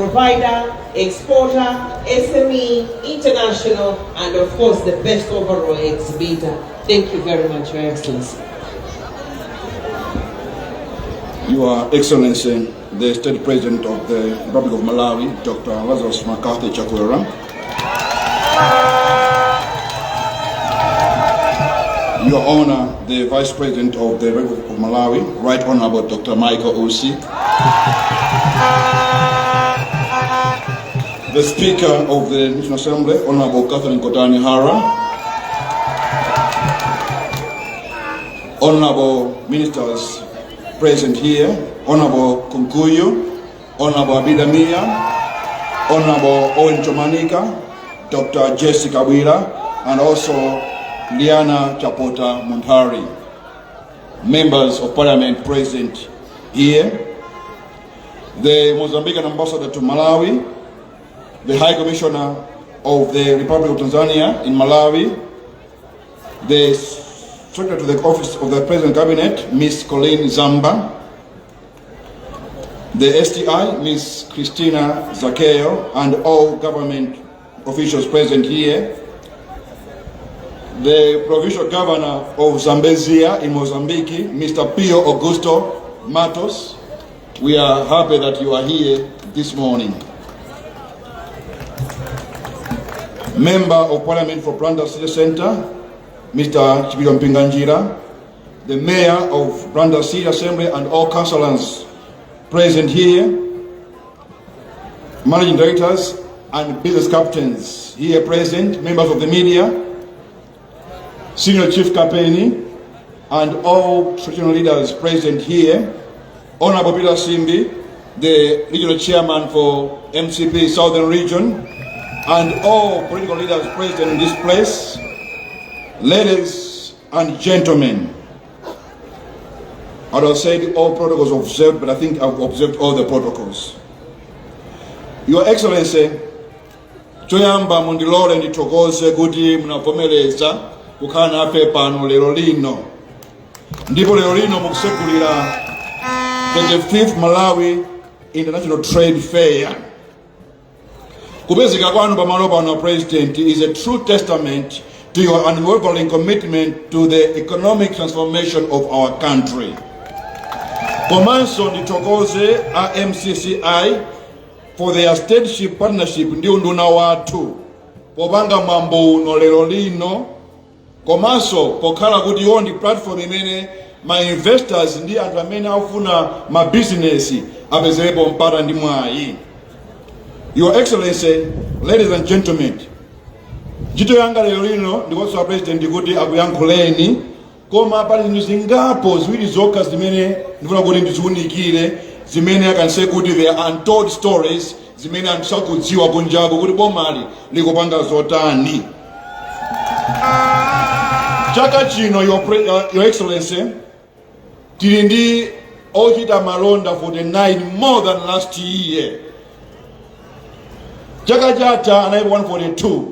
provider, exporter, SME, international, and of course the best overall exhibitor. Thank you very much, Your Excellency. Your Excellency, the State President of the Republic of Malawi, Dr. Lazarus McCarthy Chakwera. Your Honor, the Vice President of the Republic of Malawi, Right Honorable Dr. Michael Usi. The Speaker of the National Assembly, Honorable Kathleen Kotani Hara. Honorable Ministers present here, Honorable Kunkuyu, Honorable Abidamia, Honorable Owen Chomanika, Dr. Jessica Wira, and also Liana Chapota Muntari. Members of Parliament present here, the Mozambican Ambassador to Malawi, the High Commissioner of the Republic of Tanzania in Malawi, the Secretary to the Office of the President Cabinet, Ms. Colleen Zamba, the STI, Ms. Christina Zakeo, and all government officials present here, the Provincial Governor of Zambezia in Mozambique, Mr. Pio Augusto Matos. We are happy that you are here this morning. Member of Parliament for Branda City Center, Mr. Chibiro Mpinganjira, the Mayor of Branda City Assembly and all councillors present here, Managing Directors and Business Captains here present, members of the media, Senior Chief Campaign, and all traditional leaders present here, Honorable Peter Simbi, the Regional Chairman for MCP Southern Region, and all political leaders present in this place, ladies and gentlemen. I don't say all protocols observed, but I think I've observed all the protocols. Your Excellency, choyamba mundilole nditokoze kuti munavomereza kukhala nafe pano lero lino. Ndipo lero lino mukusekulira 25th Malawi International Trade Fair. Kupezeka kwanu pamalo pano President is a true testament to your unwavering commitment to the economic transformation of our country. Komanso nditokoze MCCI for their stateship partnership ndi unduna wathu popanga mwambo uno lero lino, komanso pokhala kuti yo ndi platform imene ma investors ndi anthu amene afuna ma business apezerepo mpata ndi mwayi. Your Excellency, ladies and gentlemen, ntchito yanga lero lino ndikonso President kuti akuyankhuleni, koma pali zinthu zingapo ziwiri zokha zimene ndifuna kuti ndiziunikire, zimene I can say kuti they are untold stories, zimene anthu sakudziwa kunjako kuti bomali likupanga zotani. Chaka chino, Your Excellency, tili ndi ochita malonda 49 more than last year. Chaka chatha anaipo 142,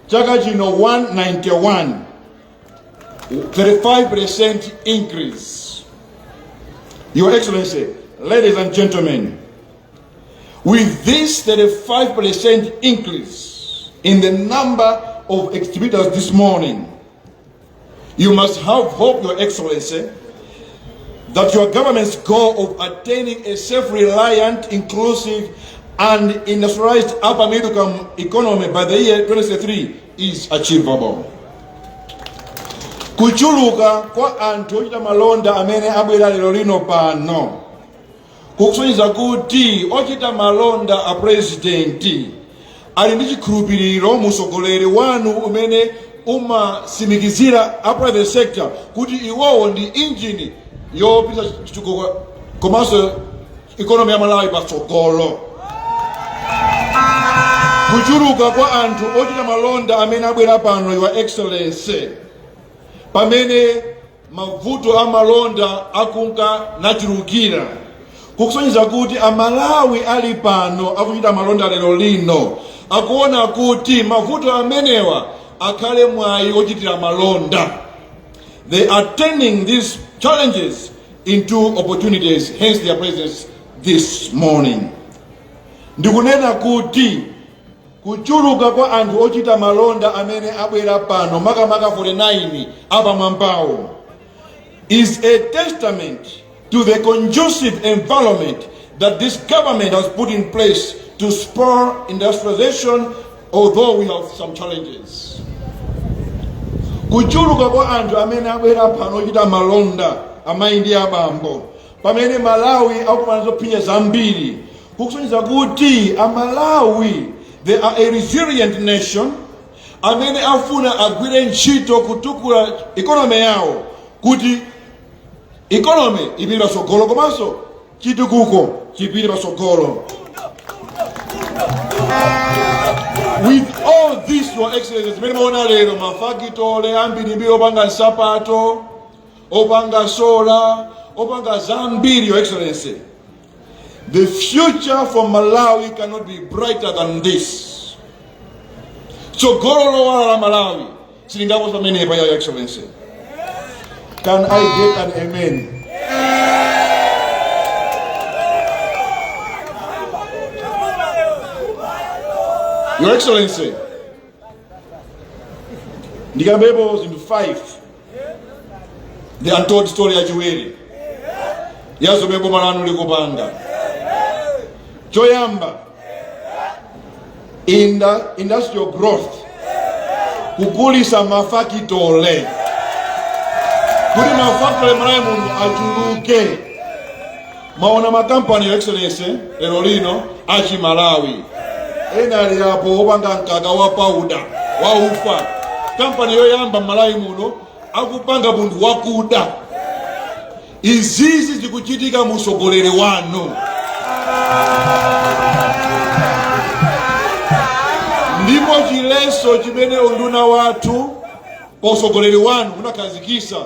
chaka chino 191, 35% increase. Your Excellency, ladies and gentlemen, with this 35% increase in the number of exhibitors this morning, you must have hope, Your Excellency, that your government's goal of attaining a self-reliant, inclusive, and industrialized upper middle economy by the year 2033 is achievable. Kuchuluka kwa anthu ochita malonda amene abwera lero lino pano kukusonyeza kuti ochita malonda a President ali ndi chikhulupiriro mu usogoleri wanu umene umasimikizira a private sector kuti iwowo ndi engine yopita chitukuko komanso economy ya Malawi patsogolo. Kuchuluka kwa anthu ochita malonda amene abwera pano, Your Excellency, pamene mavuto a malonda akunka nachulukira, kukusonyeza kuti amalawi ali pano akuchita malonda lero lino akuona kuti mavuto amenewa akhale mwayi ochitira malonda. They are turning these challenges into opportunities, hence their presence this morning. ndikunena kuti kuchuluka kwa anthu ochita malonda amene abwera pano makamaka 49 apamwambawo is a testament to the conducive environment that this government has put in place to spur industrialization, although we have some challenges. Kuchuluka kwa anthu amene abwera pano ochita malonda amayi ndi abambo pamene Malawi akukumana zopsinja zambiri kukusonyeza kuti Malawi they are a resilient nation amene afuna agwire ntchito kutukula economy yawo kuti economy ipite patsogolo komanso chitukuko chipite patsogolo. With all this, Your Excellency, many maona lero mafakitole ambiri opanga nsapato, opanga sola, opanga zambiri, Your Excellency. The future for Malawi cannot be brighter than this. So Gorolo wala Malawi, silingapo pamene pa, Your Excellency. Can I get an amen? Your Excellency, Ndigambebo into 5. The untold story ya Chiweri. Yazobebo malanu likupanga. Choyamba. In the industrial growth. Kukulisa mafakitole. Kuli mafakitole Malawi mundu achuluke. Maona makampani, Your Excellency, lero lino achi Malawi. Enali yapo opanga nkaka wa powder wa ufa. Kampani yoyamba Malawi muno akupanga mundu wakuda. Izizi zikuchitika musogoleri wanu. Ndipo chileso chimene unduna watu posogoleri wanu unakazikisa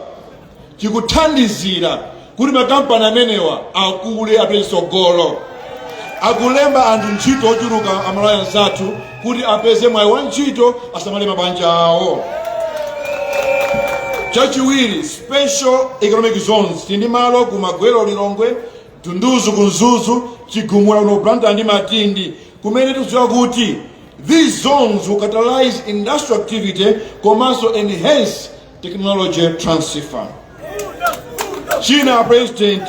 chikuthandizira kuti makampani amenewa akule apeze sogolo. Akulemba anthu ntchito ochuluka Amalawi anzathu kuti apeze mwayi wa ntchito asamale mabanja awo. Chachiwiri, special economic zones tindi malo kumagwero Lilongwe, Tunduzu kunzuzu, Chigumula uno Blantyre ndi Matindi kumene tikudziwa kuti these zones will catalyze industrial activity komanso enhance technology transfer. China President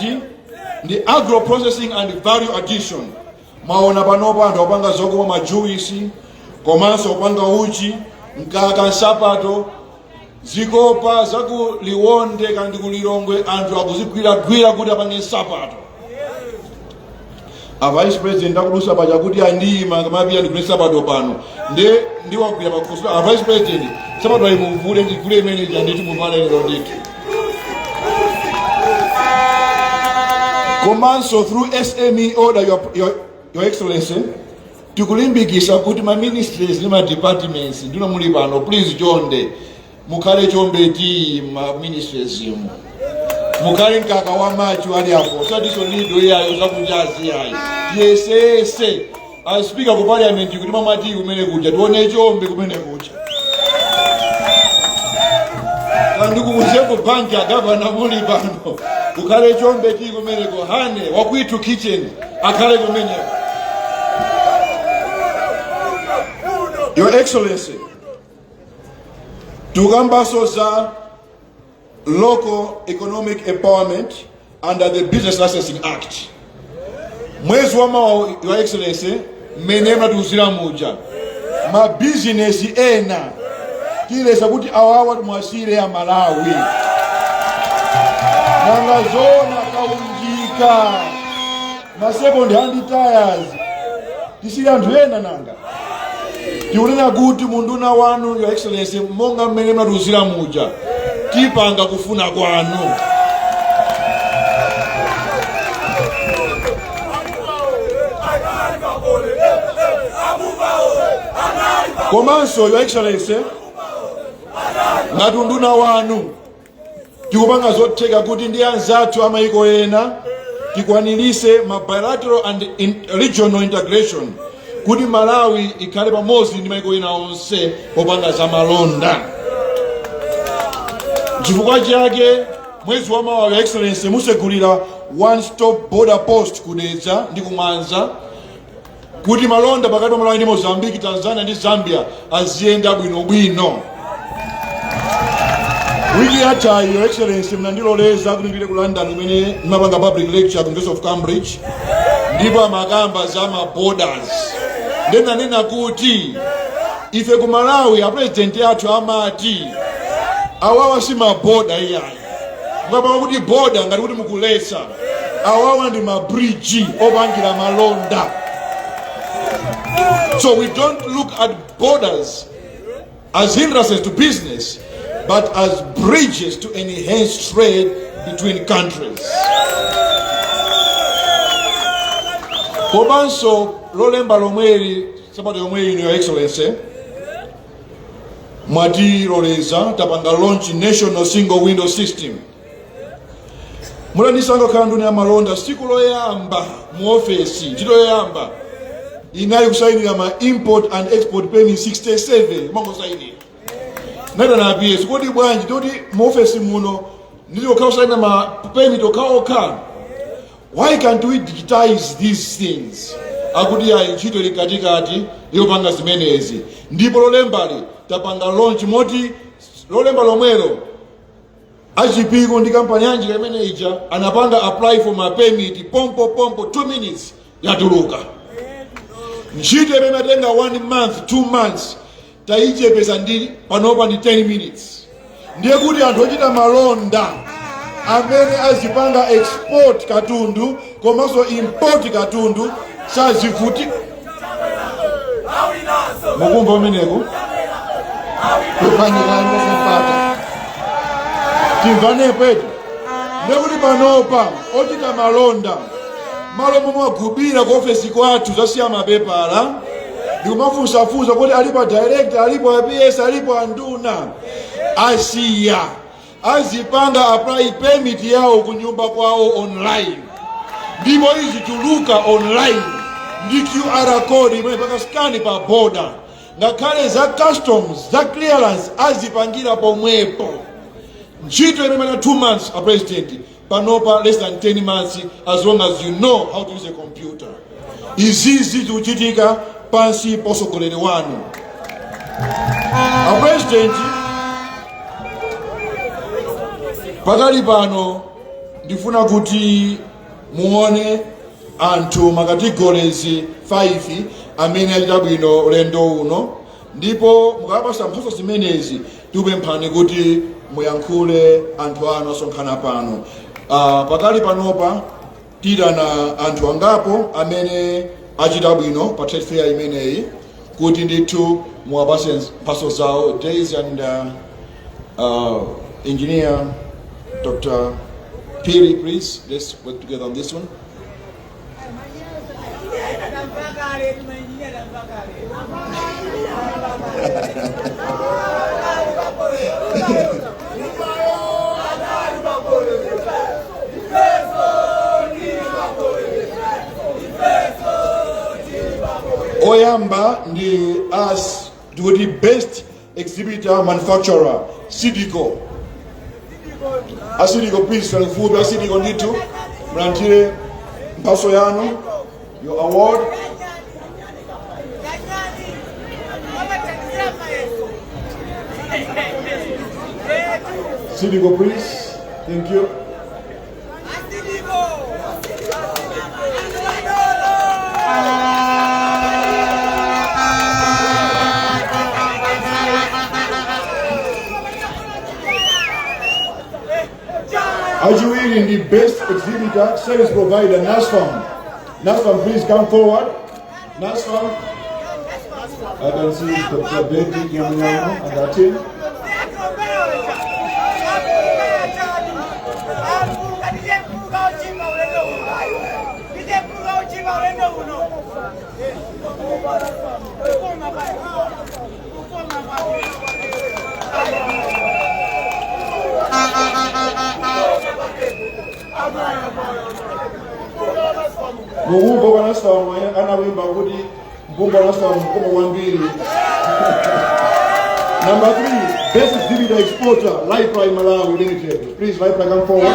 the agro processing and value addition. Maona panopa anthu opanga zokoma majuisi, komanso opanga uchi, nkaka, nsapato, zikopa zaku Liwonde kandi ku Lilongwe anthu akuzigwira kuti apange nsapato. Vice President akulusa paja kuti andiyima kamapita ndigule nsapato pano. Ndiwagwira pakhoso. Vice President nsapato ayi muvule ndigule imene nditi muvale lero ndithu. Komanso through SME order, Your Excellency, tikulimbikisa kuti ma ministries ni ma departments ndino muli pano, please jonde mukhale chombeti ma ministries imu. Mukhale nkaka wa machi wali apo sadiso lido yayo zakujazi yayi. Yesese as speaker ku parliament kuti mamati kumene kuja tione chombe kumene kuja. Kandi kukuzepo banki ya governor muli pano. Ukale chombe chi kumene ko hane wakwitu kitchen akale kumene. Your Excellency, tukambaso za local economic empowerment under the Business Licensing Act. Mwezi wa mawa, Your Excellency, menema tuzira muja ma business ena kilesa kuti awawa mwasire ya Malawi. Nanga zona kaunjika na second hand tires tisiri anthu ena nanga tiunena kuti munduna wanu, Your Excellency, monga mmene mnatuzira muja tipanga kufuna kwanu. Komanso, Your Excellency, ngatunduna wanu tikupanga zotheka kuti ndi anzathu amayiko ena tikwanilise ma bilateral and regional integration kuti Malawi ikhale pamodzi ndi mayiko ena onse popanga za malonda. Chifukwa chake mwezi wa mawa, Your Excellency, musegulira one stop border post kudedza ndi kumwanza kuti malonda pakati pa Malawi ndi Mozambique, Tanzania ndi Zambia aziyenda bwinobwino. Wiki yatha, Your Excellency, mnandiloleza kuti ndipite ku London kumene ndimapanga public lecture ku University of Cambridge ndipo amakamba za ma borders. Ndenanena kuti ife ku Malawi a president yathu amati awawa si ma border iyayi. Mukapanga kuti border ngati kuti mukulesa. Awawa ndi ma bridge opangira malonda. So we don't look at borders as hindrances to business, but as bridges to enhance trade between countries. Komanso lolemba lomweli sabato yomwe Your Excellency mwatiloleza tapanga launch national single window system. Mulandisanga khanduni ya malonda siku loyamba mu office ntchito yoyamba inayi kusayinira ma import and export permit 67 mango sayinira. Nada na PS kodi bwanji toti mu office muno ndiko kausayina ma permit okaoka. Why can't we digitize these things? Akuti ya ntchito ili katikati yopanga zimenezi. Ndipo lolembali tapanga launch moti lolemba lomwelo achipiko ndi kampani yanji kamene ija anapanga apply for my permit pompo 2 minutes yatuluka. Ntchito imene imatenga 1 month 2 months taichepesa ndi panopa ndi 10 minutes. Ndiye kuti anthu ochita malonda amene azipanga export katundu komanso import katundu sazivuti. Mukumva umeneko? Kupanyikani kusipata. Timvane petu. Ndiye kuti panopa ochita malonda malo momwe agubira ku office kwathu zasiya mapepala ndikumafunsafunsa kuti alipo director, alipo APS, alipo anduna asiya azipanga apply permit yawo ku nyumba kwawo online. Ndipo izi tuluka online ndi QR code imene paka scan pa border. Ngakhale za customs, za clearance azipangira pomwepo. Ntchito imene 2 months a president panopa less than 10 months as long as you know how to use a computer. Izizi zikuchitika pansi posogoleri wanu. A president pakali pano ndifuna kuti muone anthu makategories 5 amene achita bwino ulendo uno, ndipo mukapasa mphatso zimenezi tikupemphani kuti muyankhule anthu anu asonkhana pano. Pakali panopa tirana anthu angapo amene achita bwino pa trade fair imeneyi kuti ndithu muwapase mphatso zawo. Days and engineer Dr. Piri, please, let's work together on this one. Oyamba ndi us do the best exhibitor manufacturer Sidiko. Asidiko, please, Franfubi, Asidiko Nitu, Brantire, Mpaso Yano, your award. Sidiko, please. Thank you. As you will in the best exhibitor, service provider, NASFAM. NASFAM, please come forward. NASFAM. I can see Dr. Betty Kiamuyama and that team. Mumbo wanasoma anawimba kuti mumbo wanasoma mkomo wambiri. Number 3, best exhibitor exporter, Lifepri Malawi Limited. Please, Lifepri, come forward.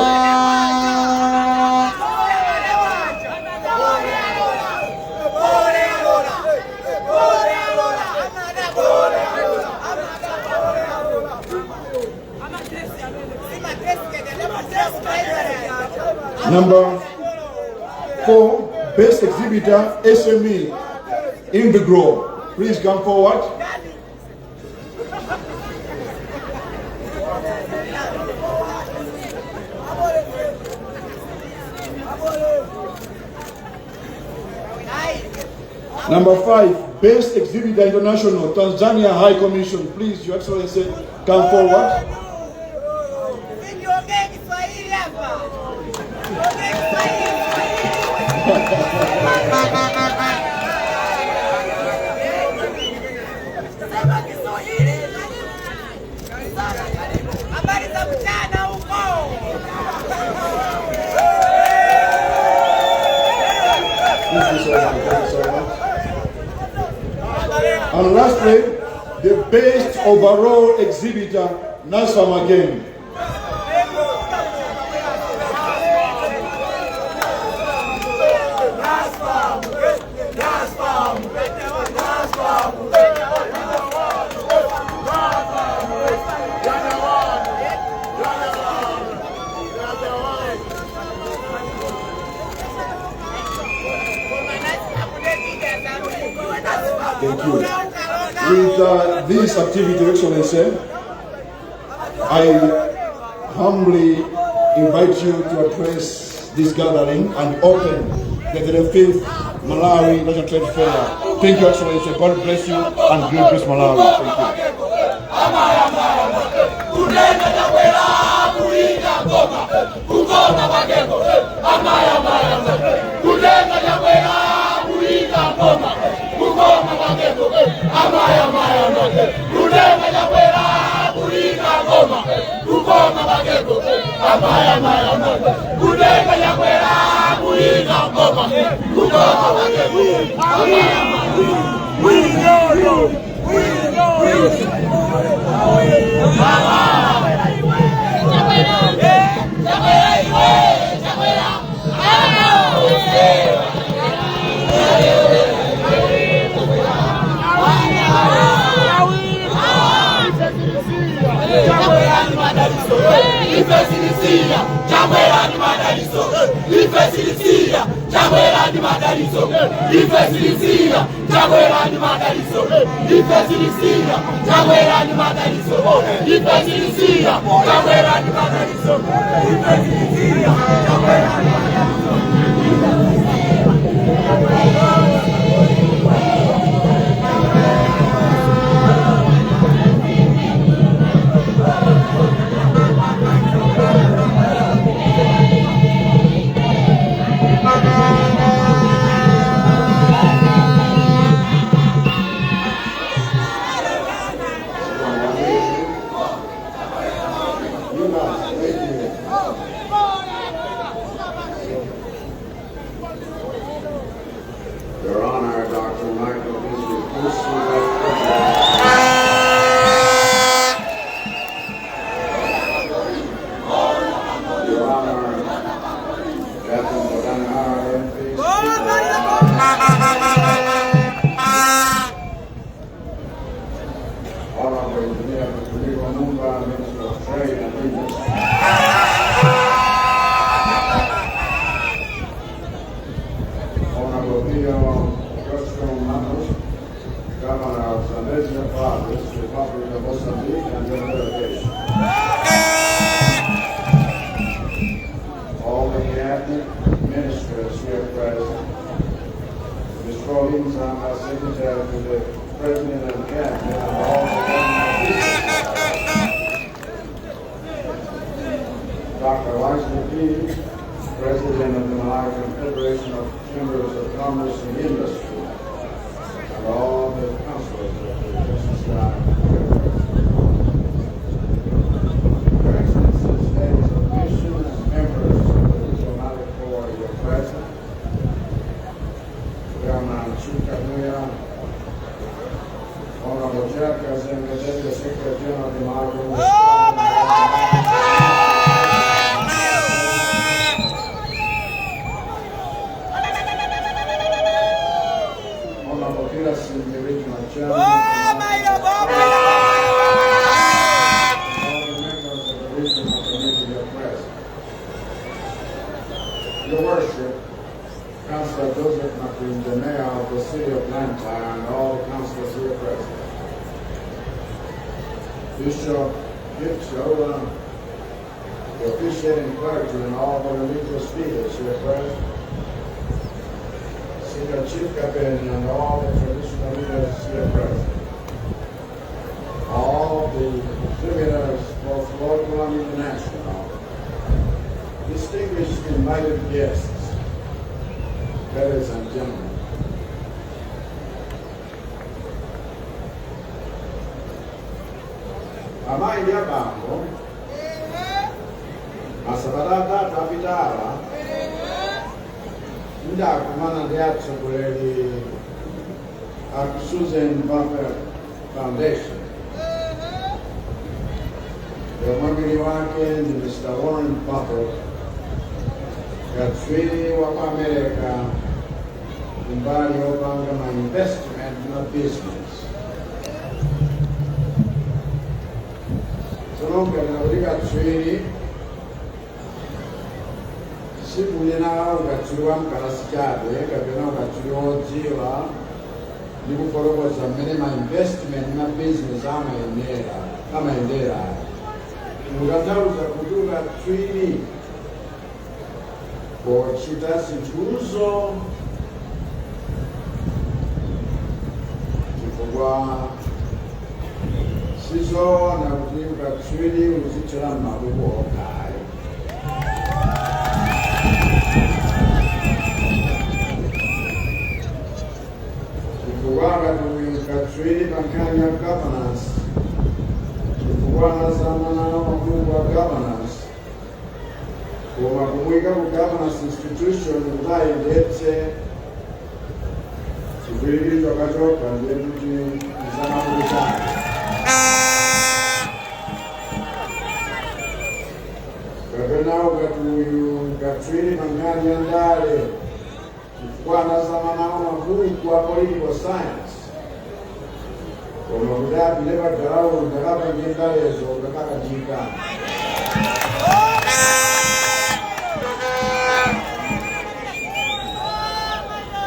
Number 4, Best Exhibitor, SME, Integral. Please come forward. Number 5, Best Exhibitor International, Tanzania High Commission. Please, Your Excellency, come forward. And lastly, the best overall exhibitor, NASFAM again. Thank you. With this activity, Excellency, I humbly invite you to address this gathering and open the 35th Malawi National Trade Fair. Thank you, Excellency. God bless you and God bless Malawi. Your Honor, Dr. Michael Bishop, Your Honor, Captain Bodanahara, Honorable Engineer Rodrigo Mumba, Minister of Trade and Industry. Governor of Zambezia Province, Republic of Mozambique, and your delegation. All the cabinet ministers here present. Ms. Rawlings, I'm our secretary to the President and Cabinet, and all the government officials. Dr. Wesley Pease, President of the Malawi Confederation of Chambers of Commerce and Industry. All the councilors of the Justice Line. Your Excellencies, heads of mission and members of the diplomatic corps, your present. Chairman Chukanuya, Honorable Chairperson, Deputy Secretary General of the Malawi. The regional chairman, all the members of the regional committee are present. Acting the mayor of the city of Blantyre and all the councilors here present. Bishop Gibson, the officiating clergy and all the religious leaders here present. Senior Chief Captain and all the traditional leaders here present. All the contributors, both local and international. Distinguished invited guests, ladies and gentlemen. Amai dia bambo, asabarata tapitara, nda kumana dia tsogoleri Susan Buffer Foundation. Mwagiri wake ni Mr. Warren Buffett, Katswiri wa Amerika, mbali opanga ma investment na business. Sononga na uli Katswiri, siku nina Katswiri wa mkarasichade, kapena Katswiri ojiwa, ni kuforokoza mene ma investment na business ama endera. Mukatauza kutunga Katswiri kochita sintuzo chifukwa sizona kuti Katswiri uzichera mabuko okale. Chifukwa Katswiri pankani ya governance, chifukwa zamana mabuko wa governance, koma kumwika ku governance institution kudai ndetse chiviri chakachoka ndekuti isana kutana. Kapena ukati uyu Katswiri pankani ya ndale chifukwa zamana mabuko wa political science, koma kudapi nepagarawo ndakapange ndalezo ndakakajika.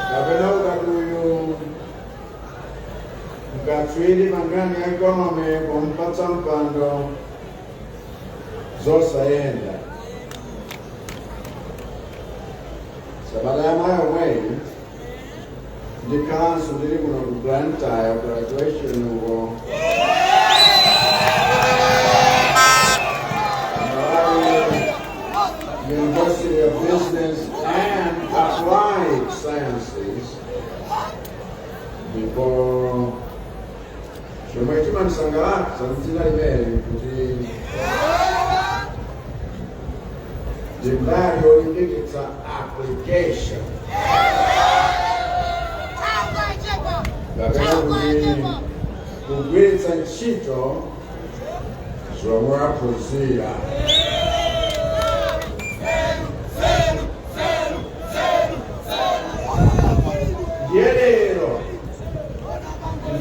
Kapena ukati uyu Katswiri pankani ya economy kumpatsa mpando zosayenda. Sabata ya mayo mweyi ndikanso ndiri kuno ku Blantyre graduation uko University of Business and Applied Sciences before chomwe chimandisangalatsa mdzina limene kuti ndimbali yolimbikitsa application kapena kuti kugwiritsa ntchito zomwe aphunzira. Lero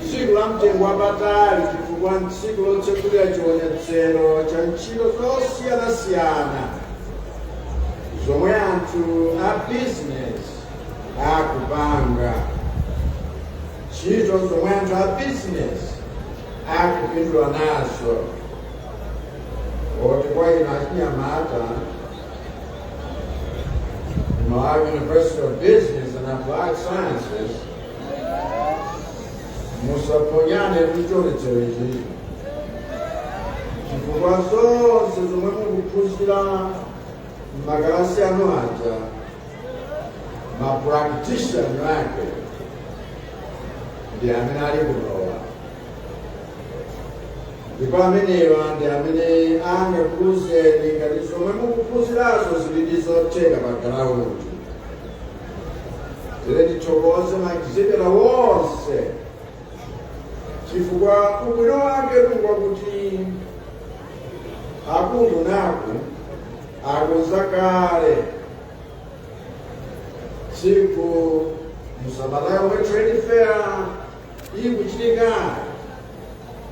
tsiku la mtengo wapatali chifukwa tsiku lotsekulira chiwonetsero cha ntchito zosiyanasiyana zomwe anthu a business akupanga, ntchito zomwe anthu a business akupindula nazo. Oti kwa ina achinyamata Malawi University of Business and Applied Sciences musaponyane kuchonetsero ichi chifukwa zonse zomwe mukuphunzira makalasi anu aja ma-practitioner ake ndi amene ali kunowa, ndipo amenewa ndi amene angakuwuzeni ngati zomwe mukuphunzirazo zili zotheka pa ground. Tere tithokoze ma-exhibiter wonse chifukwa ubwino wake ngwakuti akundunaku akonza kale tsiku musabata yomwe trade fair ikuchitikali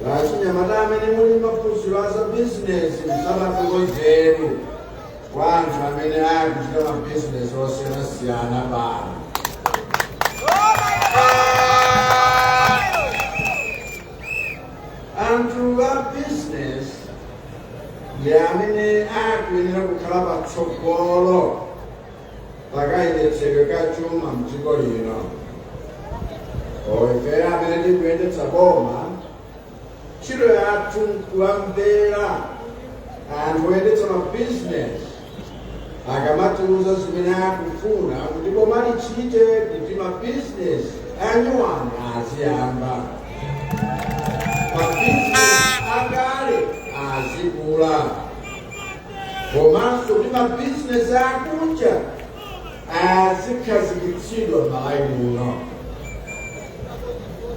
lachinyamata amene muli maphunziro za business musabatokozeni kwa anthu amene akuchita mabusiness osiyanasiyana pano. akuyenera kukhala patsogolo pakayendetsedwe ka chuma mdziko lino. Ife amene tikuyendetsa boma, ntchito yathu nkuwamvera anthu oyendetsa mabizinesi akamatiuza zimene akufuna kuti boma lichite kuti mabizinesi anyuwani aziyamba, mabizinesi akale azikula, komanso kuti mabizinesi akunja azikhazikitsidwa m'malaini muno.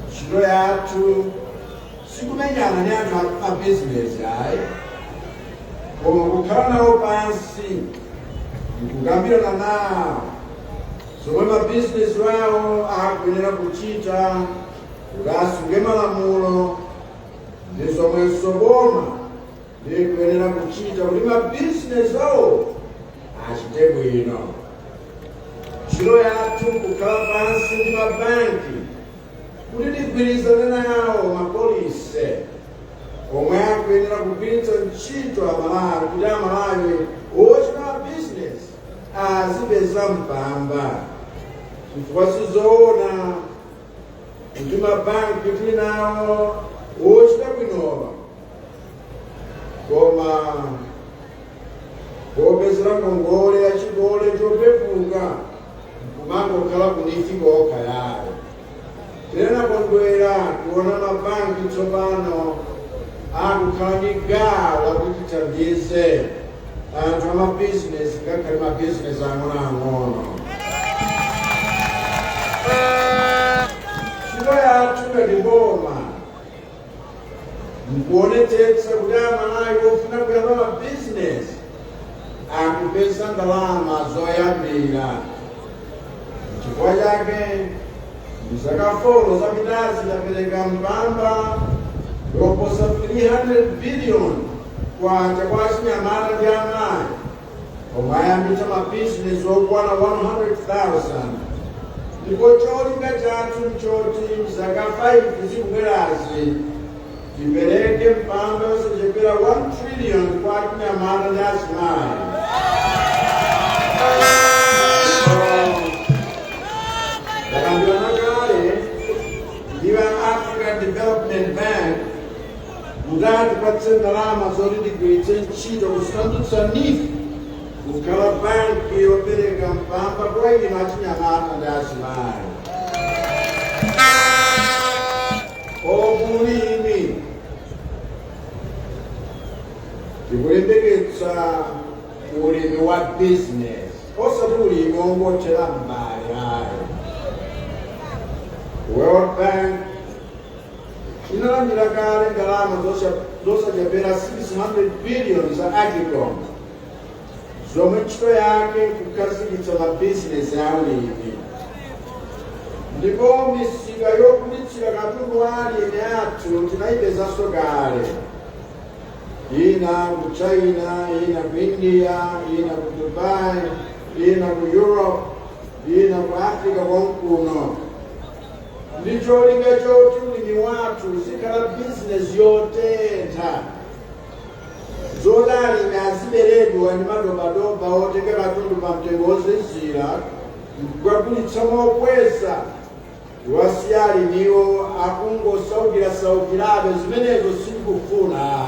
Ntchito yathu sikumenyana ndi anthu amabizinesi ayi, koma kukhala nawo pansi nkukambirana nawo zomwe mabizinesi wawo akuyenera kuchita kuti asunge malamulo ndi zomwenso boma likuyenera kuchita kuti mabizinesi awo achite bwino. Ntchito yathu nkukhala pansi ndi mabanki kuti tigwirizane nawo mapolisi omwe akuyenera kugwiritsa ntchito amalawi kuti amalawi ochita mabizinesi azipeza mpamba, chifukwa sizoona kuti mabanki tili nawo ochita bwinowa koma popezera ngongole ya chikole chopepuka kumangokhala kunifi kokha yayo. Tena kondwera kuona mabanki tsopano akukhala ndi gawo lakuti tithandize anthu amabizinesi ngakhale mabizinesi ang'onoang'ono. Ntchito yathu ngati boma nkuonetsetsa kuti amalawi ofuna kuyamba mabizinesi akupeza ndalama zoyambira. Chifukwa chake mzaka 4 zapitazi tapereka mpamba yoposa 300 billion kwacha kwa achinyamata ndi amayi omwe ayambitsa mabizinesi okwana 100,000, ndipo cholinga chathu nchoti mzaka 5 zikubwerazi tipereke mpamba yosachepera 1 trillion kwa achinyamata ndi azimayi. Takambirana kale ndi African Development Bank kuti atipatse ndalama zoti tigwiritse ntchito kusandutsa NIF kukhala banki yopereka mpamba kwa inu achinyamata ndi azimayi. Obulimi tikulimbikitsa ulimi wa business, osati ulimi wongothera mbali ayi. World Bank inalandira kale ndalama zosachepera 600 billion za Agricom zomwe ntchito yake kukhazikitsa mabizinesi a ulimi, ndipo misika yokulitsira katundu wa alimi athu tinayipezanso kale, ina ku China, ina ku India, ina ku Dubai, ina ku Europe, ina ku Africa konkuno. Ndi cholinga choti ulimi wathu uzikhala bizinesi yotentha, zoti alimi aziberedwa ndi madobadoba otenga katundu pa mtengo ozizira nkukagulitsa mokweza, wasiya alimiwo akungosaukirabe zimenezo sitikufuna.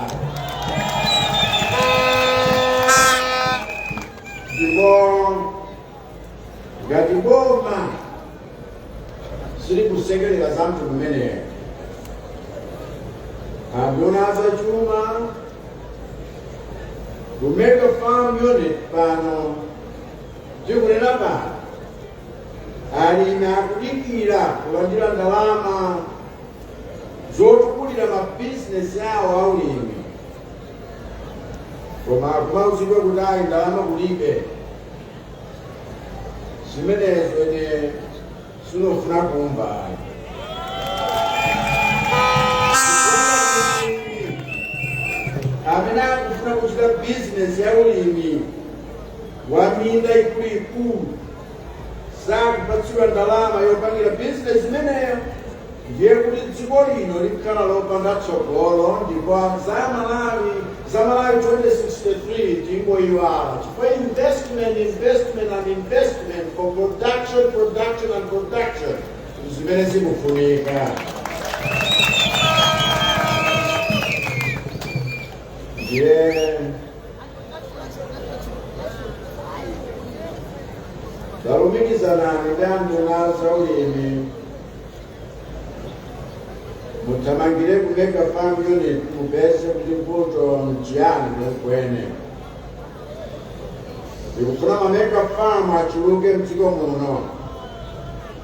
Ndipo ngati boma sili kusekerera za mtundu umeneyo, nduna zachuma Kumega Farm Unit pano tikunena pano alimi akudikira kulandira ndalama zotukulira mabizinesi awo aulimi, koma akumauzidwa kuti ayi ndalama kulibe. Zimenezo ine sinofuna kumva. Amene akufuna kuchita bizinesi ya ulimi wa minda ikuluikulu sakupatsidwa ndalama yopangira bizinesi imeneyo, ndiye kuti dziko lino likhala lopanda tsogolo ndipo za Malawi 2063 tingoyiwala chifukwa investment for production and production zimene zikufunika. ndiye zalumikizanani ndi anduna zaulimi mutamangire ku Mega Farm Unit mupeze kuti mbuto mchiyani kwene. Ndikufuna ma Mega Farm achuluke mdziko muno.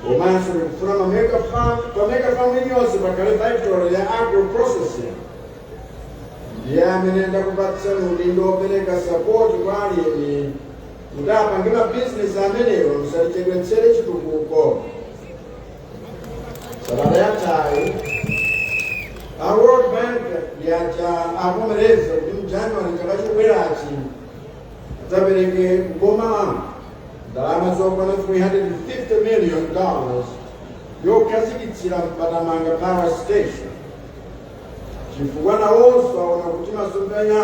Komanso ndikufuna ma Mega Farm iliyonse pakhale factory ya agro processing. Ndiye amene ndakupatsani udindo wopereka support kwa alimi kuti apange ma business amenewo musalichedwetsere chitukuko. Sabata yathayi a World Bank avomereza kuti mjanuwari chaka chikubwerachi adzapereke kuboma ndalama zokwana $350 million yokhazikitsira Mpatamanga Power Station. Chifukwa nawonso aona kuti masomphenya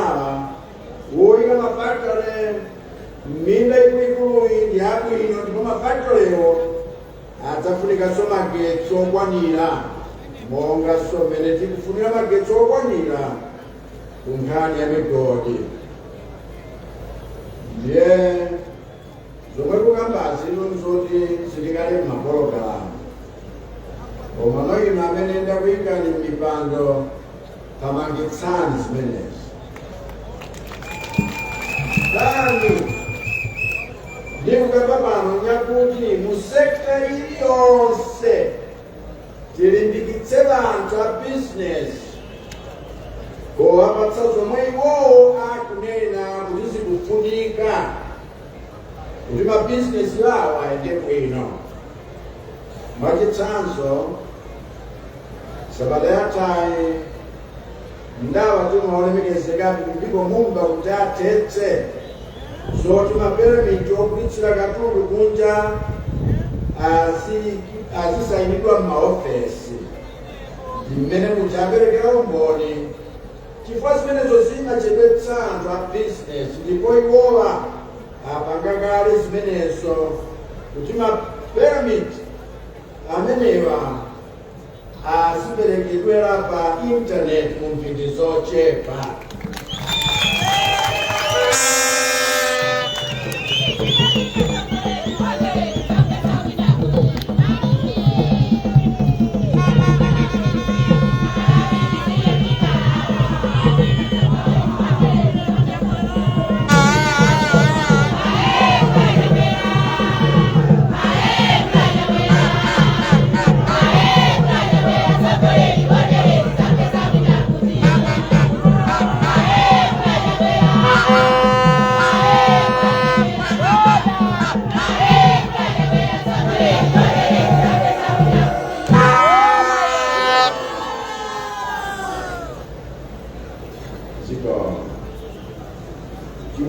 woyika mafactory m'minda ikuluikuluyi ndi abwino ndipo mafactorywo adzafunikanso magetsi okwanira monga mmene tikufunira magetsi okwanira ku nkhani ya migodi. Ndiye zomwe tikambazi nzoti zilikale m'mapologalamu koma noyino amene ndakuyikani m'mipando pamangitsani zimenezi. Dani ndikukamba pano nyakuti mu sekta iliyonse tilimbikitse anthu a business kuwapatsa zomwe iwowo akunena kuti zikufunika kuti mabizinesi awo ayende bwino. Mwachitsanzo sabata yathayi ndawa timaolemekezekapi ndipo mumba kuti athetse zoti maperemiti ogulitsira katundu kunja azisayinidwa m'maofesi mmene kuti aperekera umboni chifukwa zimenezo zimachedwetsa anthu a business ndipo iwowa apanga kale zimenezo kuti maperemiti amenewa aziperekedwera pa internet mu mphindi zochepa.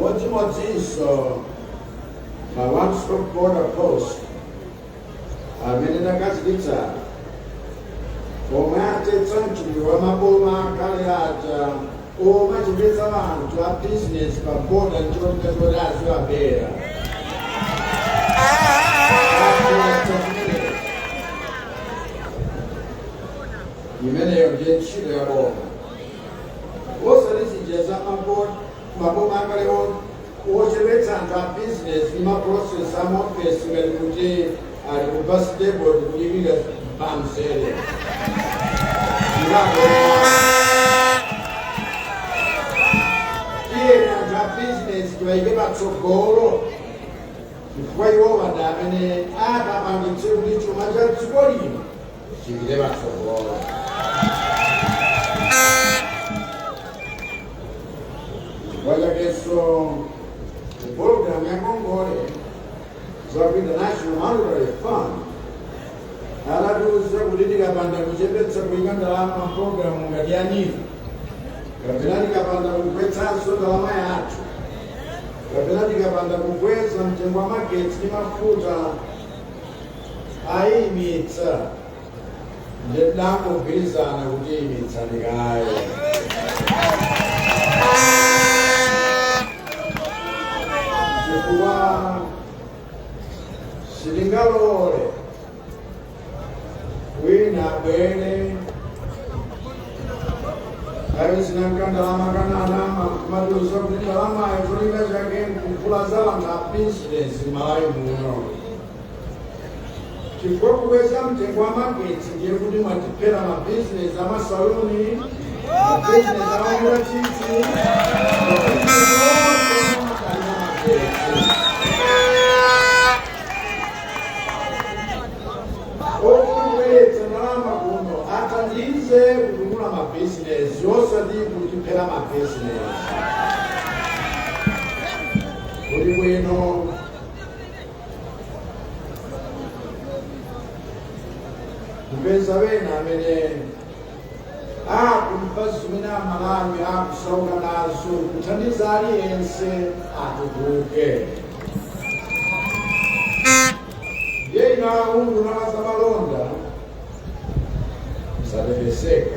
Chimodzimodzinso ma one-stop border post amene ndakaziditsa omwe atetsa mchitidwe wa maboma akale aja omwe achepetsa anthu a business pa boda ncholinga choti aziwabera. Imeneyo ndiye ntchito ya boma. Osalizijeza maboma akale ochepetsa anthu a business imaprocess amaofesi ngati kuti ali ku basitebodi kuyimika pamsere. Iye anthu a business tiwayike patsogolo chifukwa iwo wada amene akapangitse kuti chuma cha dziko lino chipite patsogolo. Chakenso program ya Ngongole za International Monetary Fund anatiuza kuti tikapanda kuchepetsa kuyika ndalama programu ngati ya NIDA kapena tikapanda kukwezanso ndalama yathu kapena tikapanda kukweza mtengo wa magetsi ndi mafuta ayimitsa ndinangogwirizana kuti imitsanikayo chifukwa silingalole wina abwere aizina nkandalama kananama matuza kuti ndalamayo cholinga chake nkukula zalanga business malawi muno chifukwa kukweza mtengo wa magetsi ndiye kuti mwatipera mabizinesi amasaluni, mabizinesi amanyula tsitsi, okubweretsa ndalama kuno athandize kutukula mabizinesi osati kutipera mabizinesi. Kuli bwino kupeza bena amene akumva zimene amalawi akusauka nazo kuthandiza aliyense atukuke. Ndiye ina undu nakaza malonda musadepeseka,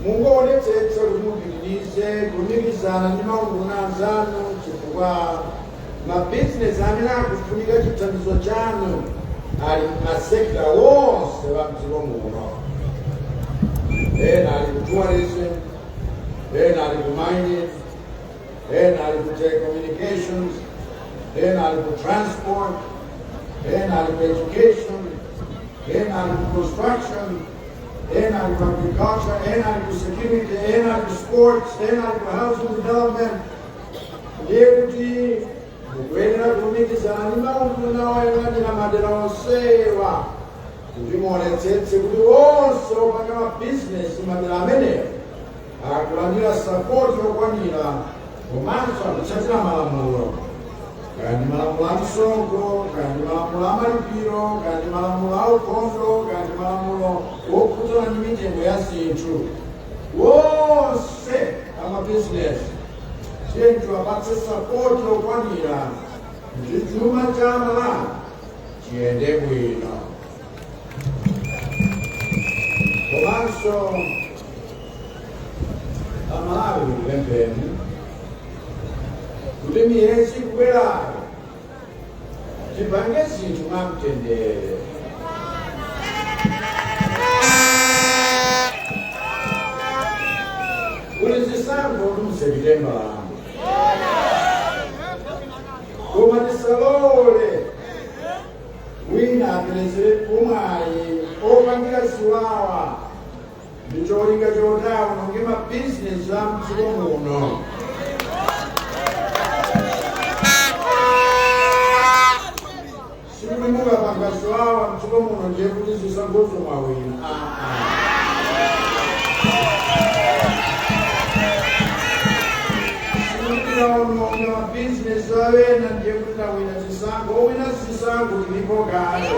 mungoonetsetsa kuti mupitirize kulumikizana ndi maungano anzanu chifukwa mabizinesi amene akufunika chithandizo chanu ali masekta wonse wa mdziko muno. Ena ali ku tourism, ena ali ku mining, ena ali ku telecommunications, ena ali ku transport, ena ali ku education, ena ali ku construction, ena ali ku agriculture, ena ali ku security, ena ali ku sports, ena ali ku housing development. Ndiye kuti mukuyenera kulumikizana ndi maungano nawo oyang'anira madera onsewa kuti muonetsetse kuti wonse opanga mabizinesi madera amenewo akulandira sapoti yokwanira komanso akutsatira malamulo, kandi malamulo a msonkho, kandi malamulo a malipiro, kandi malamulo a ukhondo, kandi malamulo okhudzana ndi mitengo ya zinthu. Wonse amabizinesi chinthu apatse sapoti yokwanira kuti chuma cha Malawi chiyende bwino. Komanso Amalawi kupempheni kuti miyezi ikubwerayo tipange zinthu mwamtendere. Kuli zisankho kuti musapite mbalame, koma tisalole wina apezere mwayi opangira ziwawa ndi cholinga chotawa nonge mabizinesi a mdziko muno. Sikuti mukapanga ziwawa mdziko muno ndiye kuti zisangozoma wina. Sikuti mabizinesi awena ndiye kuti nawina zisankho, owina zisankho tilipo kale.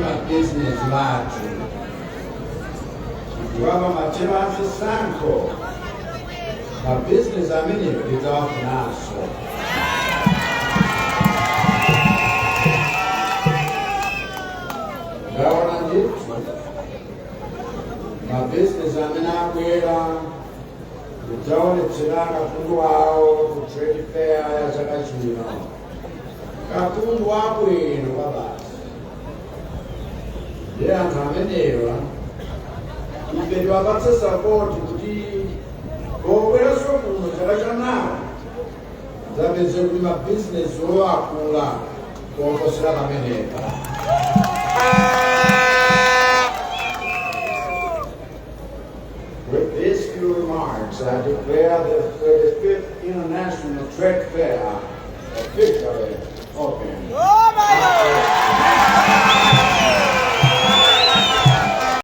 Mabizinesi bathu waba matero azisankho mabizinesi amenewo lidzawafunaso. Ndaona ndithu mabizinesi amene abwera kudzaonetsera katundu wawo ku trade fair ya chaka chino. Katundu wabwino kwa basi. Ndiye anthu amenewa ife tiwapatse support kuti pobweranso kuno chaka chamawa zapeze kuti mabizinesi akula kuposera pamenepa. With these few remarks, I declare the 35th International Trade Fair officially open.